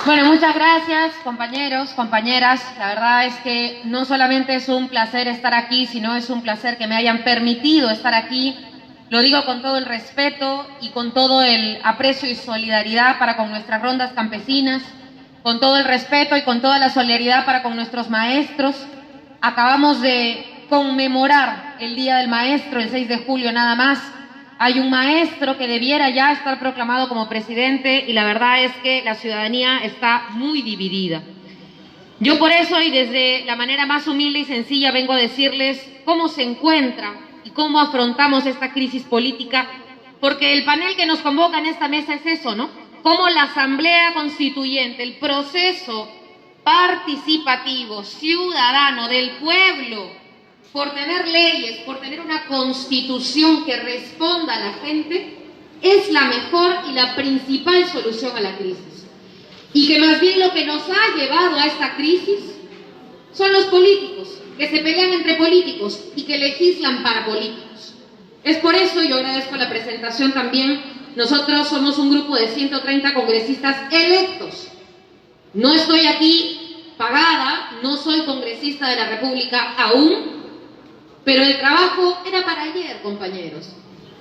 Bueno, muchas gracias, compañeros, compañeras. La verdad es que no solamente es un placer estar aquí, sino es un placer que me hayan permitido estar aquí. Lo digo con todo el respeto y con todo el aprecio y solidaridad para con nuestras rondas campesinas, con todo el respeto y con toda la solidaridad para con nuestros maestros. Acabamos de conmemorar el Día del Maestro, el 6 de julio nada más. Hay un maestro que debiera ya estar proclamado como presidente y la verdad es que la ciudadanía está muy dividida. Yo por eso y desde la manera más humilde y sencilla vengo a decirles cómo se encuentra y cómo afrontamos esta crisis política, porque el panel que nos convoca en esta mesa es eso, ¿no? Cómo la Asamblea Constituyente, el proceso participativo, ciudadano del pueblo, por tener leyes, por tener una constitución que responda a la gente, es la mejor y la principal solución a la crisis. Y que más bien lo que nos ha llevado a esta crisis son los políticos, que se pelean entre políticos y que legislan para políticos. Es por eso, yo agradezco la presentación también, nosotros somos un grupo de 130 congresistas electos. No estoy aquí pagada, no soy congresista de la República aún, pero el trabajo era para ayer, compañeros.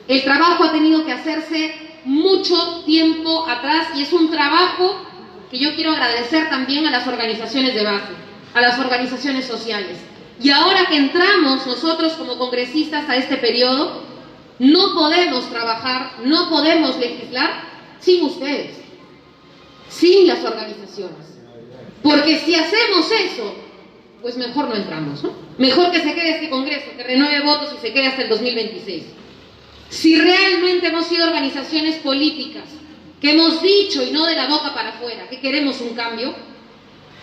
El trabajo ha tenido que hacerse mucho tiempo atrás y es un trabajo que yo quiero agradecer también a las organizaciones de base, a las organizaciones sociales. Y ahora que entramos nosotros como congresistas a este periodo, no podemos trabajar, no podemos legislar sin ustedes, sin las organizaciones. Porque si hacemos eso, pues mejor no entramos, ¿no? Mejor que se quede este Congreso, que renueve votos y se quede hasta el 2026. Si realmente hemos sido organizaciones políticas, que hemos dicho y no de la boca para afuera, que queremos un cambio,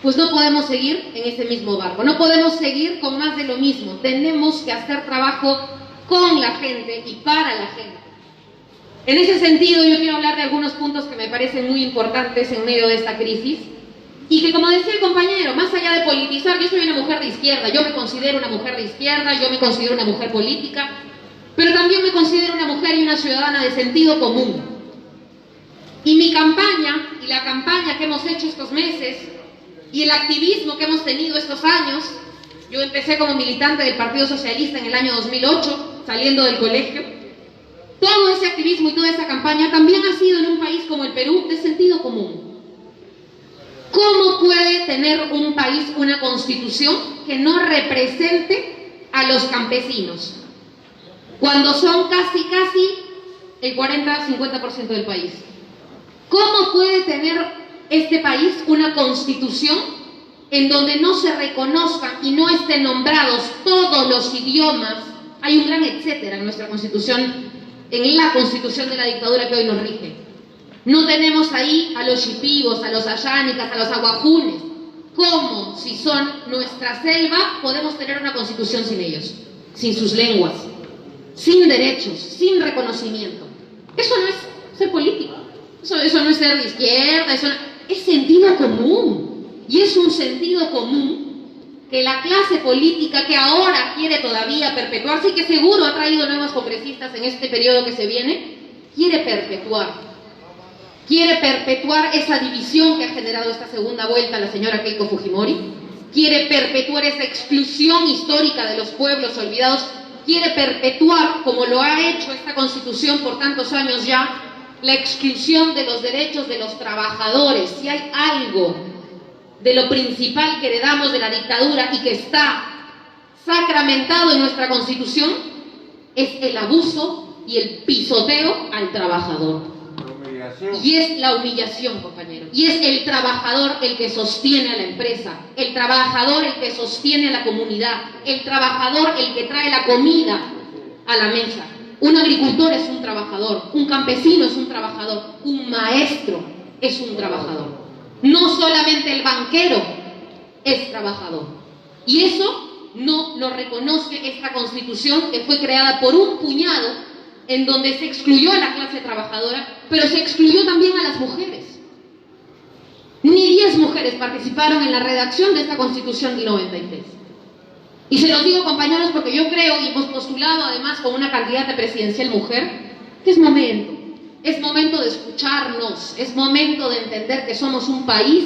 pues no podemos seguir en ese mismo barco, no podemos seguir con más de lo mismo. Tenemos que hacer trabajo con la gente y para la gente. En ese sentido, yo quiero hablar de algunos puntos que me parecen muy importantes en medio de esta crisis. Y que, como decía el compañero, más allá de politizar, yo soy una mujer de izquierda, yo me considero una mujer de izquierda, yo me considero una mujer política, pero también me considero una mujer y una ciudadana de sentido común. Y mi campaña, y la campaña que hemos hecho estos meses, y el activismo que hemos tenido estos años, yo empecé como militante del Partido Socialista en el año 2008, saliendo del colegio, todo ese activismo y toda esa campaña también ha sido en un país como el Perú de sentido común. ¿Cómo puede tener un país una constitución que no represente a los campesinos? Cuando son casi el 40-50% del país. ¿Cómo puede tener este país una constitución en donde no se reconozcan y no estén nombrados todos los idiomas? Hay un gran etcétera en nuestra constitución, en la constitución de la dictadura que hoy nos rige. No tenemos ahí a los shipibos, a los ayánicas, a los aguajunes. ¿Cómo, si son nuestra selva, podemos tener una constitución sin ellos? Sin sus lenguas, sin derechos, sin reconocimiento. Eso no es ser político. Eso no es ser de izquierda, es sentido común. Y es un sentido común que la clase política que ahora quiere todavía perpetuarse y que seguro ha traído nuevos congresistas en este periodo que se viene, quiere perpetuar. Quiere perpetuar esa división que ha generado esta segunda vuelta la señora Keiko Fujimori, quiere perpetuar esa exclusión histórica de los pueblos olvidados, quiere perpetuar, como lo ha hecho esta Constitución por tantos años ya, la exclusión de los derechos de los trabajadores. Si hay algo de lo principal que heredamos de la dictadura y que está sacramentado en nuestra Constitución, es el abuso y el pisoteo al trabajador. Y es la humillación, compañero. Y es el trabajador el que sostiene a la empresa, el trabajador el que sostiene a la comunidad, el trabajador el que trae la comida a la mesa. Un agricultor es un trabajador, un campesino es un trabajador, un maestro es un trabajador. No solamente el banquero es trabajador. Y eso no lo reconoce esta Constitución que fue creada por un puñado en donde se excluyó a la clase trabajadora, pero se excluyó también a las mujeres. Ni 10 mujeres participaron en la redacción de esta Constitución del 93. Y se los digo, compañeros, porque yo creo, y hemos postulado además con una candidata presidencial mujer, que es momento es momento de escucharnos, es momento de entender que somos un país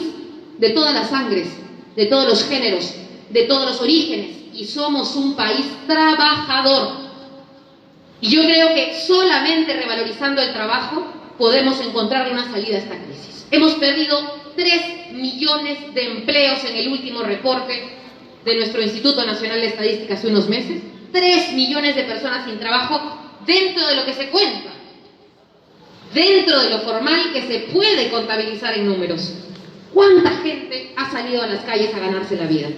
de todas las sangres, de todos los géneros, de todos los orígenes, y somos un país trabajador. Y yo creo que solamente revalorizando el trabajo podemos encontrar una salida a esta crisis. Hemos perdido 3 millones de empleos en el último reporte de nuestro Instituto Nacional de Estadística hace unos meses. 3 millones de personas sin trabajo dentro de lo que se cuenta, dentro de lo formal que se puede contabilizar en números. ¿Cuánta gente ha salido a las calles a ganarse la vida?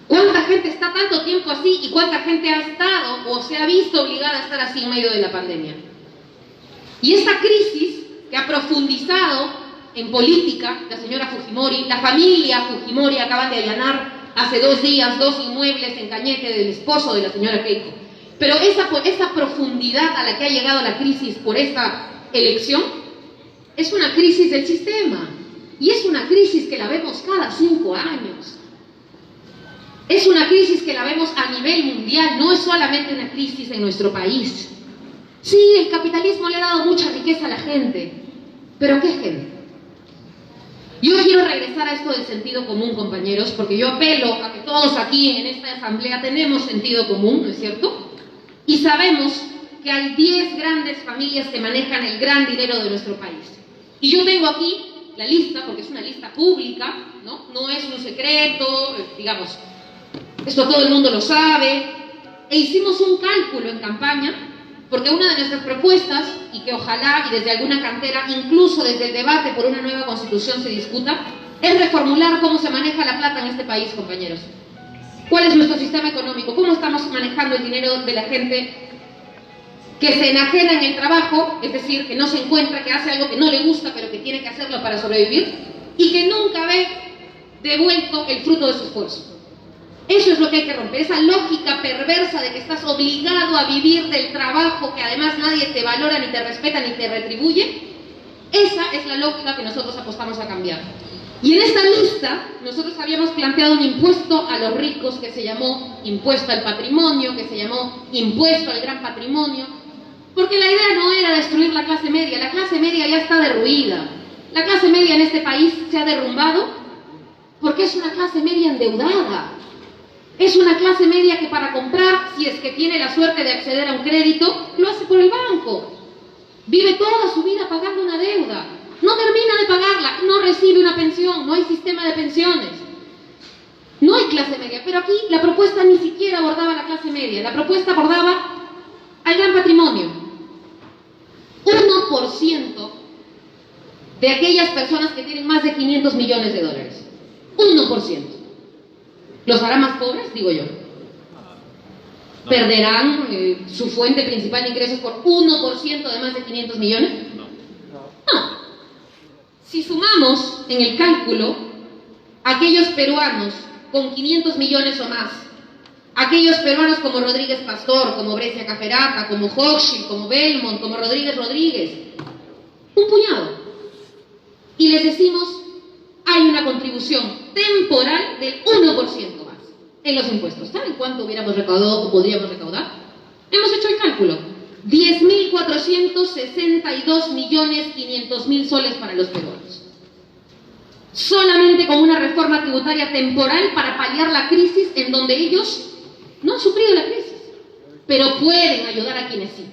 ¿Cuánta gente está tanto tiempo así y cuánta gente ha estado o se ha visto obligada a estar así en medio de la pandemia? Y esta crisis que ha profundizado en política, la señora Fujimori, la familia Fujimori acaban de allanar hace 2 días 2 inmuebles en Cañete del esposo de la señora Keiko. Pero esa profundidad a la que ha llegado la crisis por esta elección es una crisis del sistema. Y es una crisis que la vemos cada 5 años. Es una crisis que la vemos a nivel mundial, no es solamente una crisis en nuestro país. Sí, el capitalismo le ha dado mucha riqueza a la gente, pero ¿qué gente? Yo quiero regresar a esto del sentido común, compañeros, porque yo apelo a que todos aquí en esta asamblea tenemos sentido común, ¿no es cierto? Y sabemos que hay 10 grandes familias que manejan el gran dinero de nuestro país. Y yo tengo aquí la lista, porque es una lista pública, ¿no? No es un secreto, digamos, esto todo el mundo lo sabe, e hicimos un cálculo en campaña, porque una de nuestras propuestas, y que ojalá y desde alguna cantera, incluso desde el debate por una nueva constitución se discuta, es reformular cómo se maneja la plata en este país, compañeros. ¿Cuál es nuestro sistema económico? ¿Cómo estamos manejando el dinero de la gente que se enajena en el trabajo, es decir, que no se encuentra, que hace algo que no le gusta, pero que tiene que hacerlo para sobrevivir, y que nunca ve devuelto el fruto de su esfuerzo? Eso es lo que hay que romper, esa lógica perversa de que estás obligado a vivir del trabajo, que además nadie te valora, ni te respeta, ni te retribuye. Esa es la lógica que nosotros apostamos a cambiar. Y en esta lista, nosotros habíamos planteado un impuesto a los ricos que se llamó impuesto al patrimonio, que se llamó impuesto al gran patrimonio, porque la idea no era destruir la clase media ya está derruida. La clase media en este país se ha derrumbado porque es una clase media endeudada. Es una clase media que para comprar, si es que tiene la suerte de acceder a un crédito, lo hace por el banco. Vive toda su vida pagando una deuda. No termina de pagarla, no recibe una pensión, no hay sistema de pensiones. No hay clase media, pero aquí la propuesta ni siquiera abordaba la clase media, la propuesta abordaba al gran patrimonio. 1% de aquellas personas que tienen más de 500 millones de dólares. 1%. ¿Los hará más pobres? Digo yo. ¿Perderán su fuente principal de ingresos por 1% de más de 500 millones? No. Si sumamos en el cálculo aquellos peruanos con 500 millones o más, aquellos peruanos como Rodríguez Pastor, como Brescia Caferata, como Hochschild, como Belmont, como Rodríguez Rodríguez, un puñado, y les decimos hay una contribución temporal del 1% más en los impuestos. ¿Saben cuánto hubiéramos recaudado o podríamos recaudar? Hemos hecho el cálculo. 10.462.500.000 soles para los peruanos. Solamente con una reforma tributaria temporal para paliar la crisis en donde ellos no han sufrido la crisis, pero pueden ayudar a quienes sí.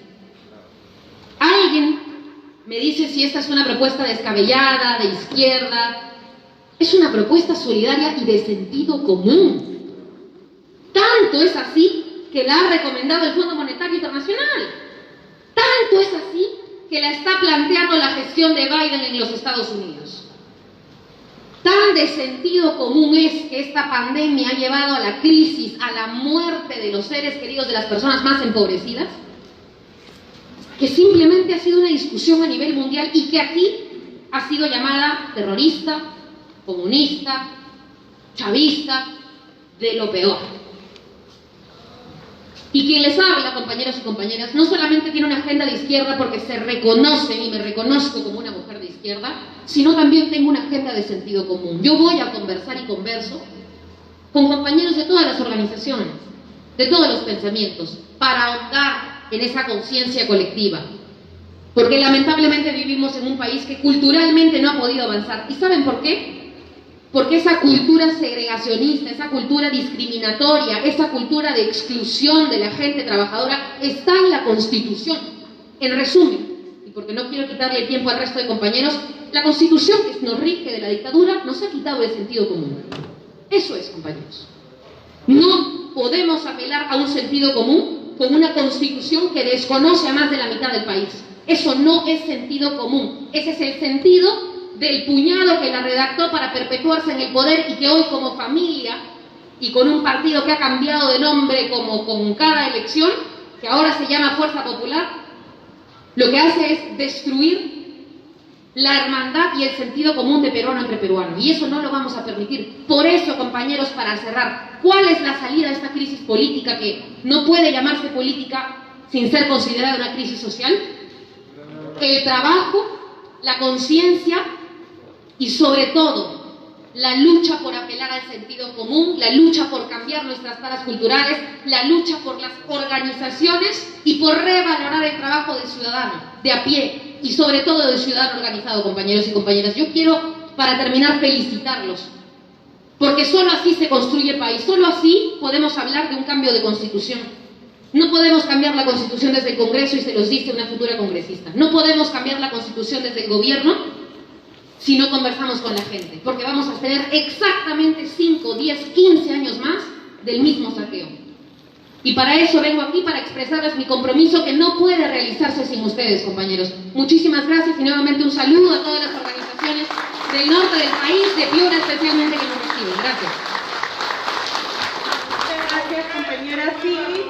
Alguien me dice si esta es una propuesta descabellada, de izquierda. Es una propuesta solidaria y de sentido común. Tanto es así que la ha recomendado el Fondo Monetario Internacional. Tanto es así que la está planteando la gestión de Biden en los Estados Unidos. Tan de sentido común es que esta pandemia ha llevado a la crisis, a la muerte de los seres queridos de las personas más empobrecidas, que simplemente ha sido una discusión a nivel mundial y que aquí ha sido llamada terrorista, comunista, chavista, de lo peor. Y quien les habla, compañeros y compañeras, no solamente tiene una agenda de izquierda porque se reconoce y me reconozco como una mujer de izquierda, sino también tengo una agenda de sentido común. Yo voy a conversar y converso con compañeros de todas las organizaciones, de todos los pensamientos, para ahondar en esa conciencia colectiva. Porque lamentablemente vivimos en un país que culturalmente no ha podido avanzar. ¿Y saben por qué? Porque esa cultura segregacionista, esa cultura discriminatoria, esa cultura de exclusión de la gente trabajadora está en la Constitución. En resumen, y porque no quiero quitarle el tiempo al resto de compañeros, la Constitución que nos rige de la dictadura nos ha quitado el sentido común. Eso es, compañeros. No podemos apelar a un sentido común con una Constitución que desconoce a más de la mitad del país. Eso no es sentido común. Ese es el sentido del puñado que la redactó para perpetuarse en el poder y que hoy como familia y con un partido que ha cambiado de nombre como con cada elección, que ahora se llama Fuerza Popular, lo que hace es destruir la hermandad y el sentido común de peruano entre peruano. Y eso no lo vamos a permitir. Por eso, compañeros, para cerrar, ¿cuál es la salida de esta crisis política que no puede llamarse política sin ser considerada una crisis social? El trabajo, la conciencia y sobre todo la lucha por apelar al sentido común, la lucha por cambiar nuestras taras culturales, la lucha por las organizaciones y por revalorar el trabajo del ciudadano, de a pie y sobre todo del ciudadano organizado, compañeros y compañeras. Yo quiero, para terminar, felicitarlos, porque solo así se construye el país, solo así podemos hablar de un cambio de constitución. No podemos cambiar la Constitución desde el Congreso y se los dice una futura congresista. No podemos cambiar la Constitución desde el gobierno si no conversamos con la gente, porque vamos a tener exactamente 5, 10, 15 años más del mismo saqueo. Y para eso vengo aquí, para expresarles mi compromiso que no puede realizarse sin ustedes, compañeros. Muchísimas gracias y nuevamente un saludo a todas las organizaciones del norte del país, de Piura especialmente, que nos reciben. Gracias. Muchas gracias, compañera Silvi.